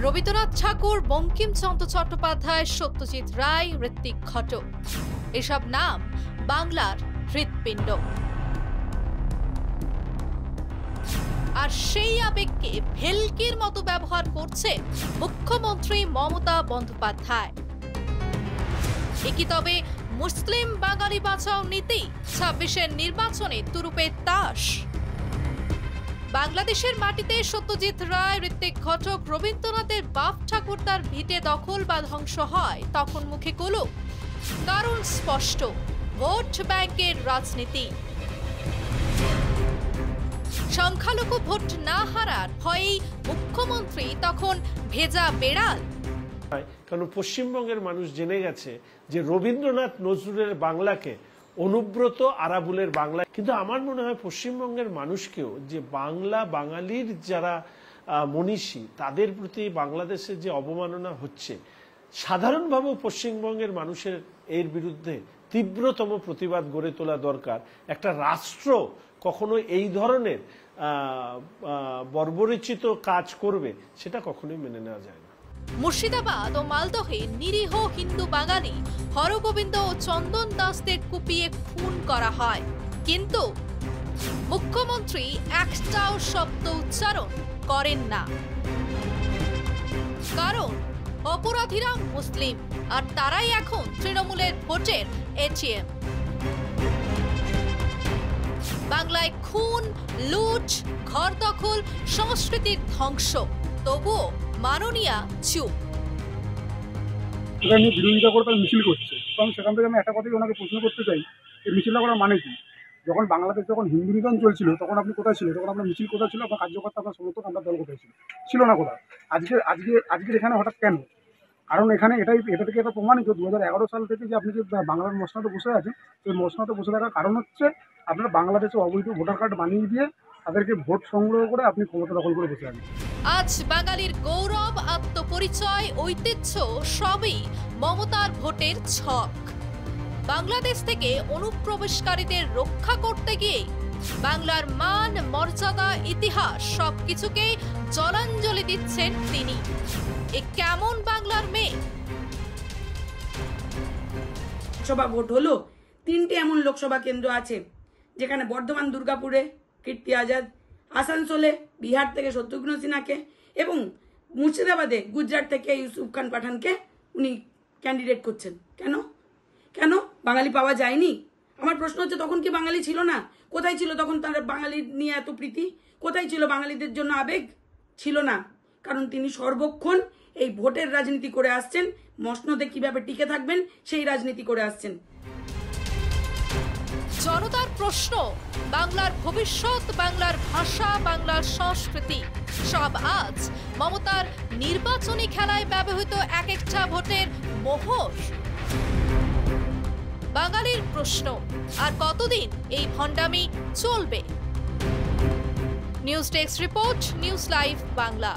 রবীন্দ্রনাথ ঠাকুর, বঙ্কিমচন্দ্র চট্টোপাধ্যায়, সত্যজিৎ রায়, ঋত্বিক ঘটক, এসব নাম বাংলার হৃৎপিণ্ড। আর সেই আবেগকে ভেলকির মতো ব্যবহার করছে মুখ্যমন্ত্রী মমতা বন্দ্যোপাধ্যায়। একই তবে মুসলিম বাঙালি বাঁচাও নীতি ২৬-এর নির্বাচনে তুরুপের তাস। বাংলাদেশের মাটিতে সত্যজিৎ রায়, ঋত্বিক ঘটক, রবীন্দ্রনাথের বাপ ঠাকুরদার ভিটে দখল বা ধ্বংস হয়, তখন মুখে কলুক। কারণ স্পষ্ট, ভোট ব্যাংকের রাজনীতি। সংখ্যালঘু ভোট না হারার ভয়েই মুখ্যমন্ত্রী তখন ভেজা বেড়াল। কারণ পশ্চিমবঙ্গের মানুষ জেনে গেছে যে রবীন্দ্রনাথ নজরুলের বাংলাকে অনুব্রত আরাবুলের বাংলা। কিন্তু আমার মনে হয় পশ্চিমবঙ্গের মানুষকেও যে বাংলা বাঙালির যারা মনীষী, তাদের প্রতি বাংলাদেশের যে অবমাননা হচ্ছে, সাধারণভাবে পশ্চিমবঙ্গের মানুষের এর বিরুদ্ধে তীব্রতম প্রতিবাদ গড়ে তোলা দরকার। একটা রাষ্ট্র কখনো এই ধরনের বর্বরচিত কাজ করবে, সেটা কখনোই মেনে নেওয়া যায় না। মুর্শিদাবাদ ও মালদহে নিরীহ হিন্দু বাঙালি হরগোবিন্দ ও চন্দন দাসদের কুপিয়ে খুন করা হয়, কিন্তু মুখ্যমন্ত্রী একটাও শব্দ উচ্চারণ করেন না। কারণ অপরাধীরা মুসলিম, আর তারাই এখন তৃণমূলের ভোটের এটিএম। বাংলায় খুন, লুট, ঘর দখল, সংস্কৃতির ধ্বংস, তবুও মাননীয়া চুপ। বিরোধিতা করে তার মিছিল করছে, কারণ সেখান থেকে আমি একটা কথাই ওনাকে প্রশ্ন করতে চাই, এই মিছিলটা করার মানে কি? যখন বাংলাদেশ যখন হিন্দু নিধন চলছিল, তখন আপনি কোথায় ছিল? তখন আপনার মিছিল কোথায় ছিল? আপনার কার্যকর্তা, আপনার সমর্থক, আপনার দল কোথায় ছিল? ছিল না কোথাও। আজকে এখানে হঠাৎ কেন? কারণ এখানে এটা থেকে একটা প্রমাণিত 2011 সাল থেকে যে আপনি যে বাংলার মসনাদে বসে আছেন, সেই মসনাদে বসে থাকার কারণ হচ্ছে আপনার বাংলাদেশে অবৈধ ভোটার কার্ড বানিয়ে দিয়ে তাদেরকে ভোট সংগ্রহ করে আপনি ক্ষমতা দখল করে বসে আছেন। আজ বাঙালির গৌরব, আত্মপরিচয়, ঐতিহ্য সবই মমতার ভোটের ছক। বাংলাদেশ থেকে অনুপ্রবেশকারীদের রক্ষা করতে গিয়ে বাংলার মান, মর্যাদা, ইতিহাস সবকিছুকে জলাঞ্জলি দিচ্ছেন তিনি। এ কেমন বাংলার মেয়ে? লোকসভা ভোট হলো, 3টে এমন লোকসভা কেন্দ্র আছে যেখানে বর্ধমান দুর্গাপুরে কীর্তি আজাদ, আসানসোলে বিহার থেকে শত্রুঘ্ন সিনহাকে এবং মুর্শিদাবাদে গুজরাট থেকে ইউসুফ খান পাঠানকে উনি ক্যান্ডিডেট করছেন। কেন বাঙালি পাওয়া যায়নি? আমার প্রশ্ন হচ্ছে, তখন কি বাঙালি ছিল না? কোথায় ছিল তখন তার বাঙালি নিয়ে এত প্রীতি? কোথায় ছিল বাঙালিদের জন্য আবেগ? ছিল না। কারণ তিনি সর্বক্ষণ এই ভোটের রাজনীতি করে আসছেন, মসনদে কিভাবে টিকে থাকবেন সেই রাজনীতি করে আসছেন। জনতার প্রশ্ন, বাংলার ভবিষ্যৎ, বাংলার ভাষা, বাংলার সংস্কৃতি সব আজ মমতার নির্বাচনী খেলায় ব্যবহৃত এক একটা ভোটের মোহর। বাঙালির প্রশ্ন, আর কতদিন এই ভণ্ডামি চলবে? News desk report, news live Bangla.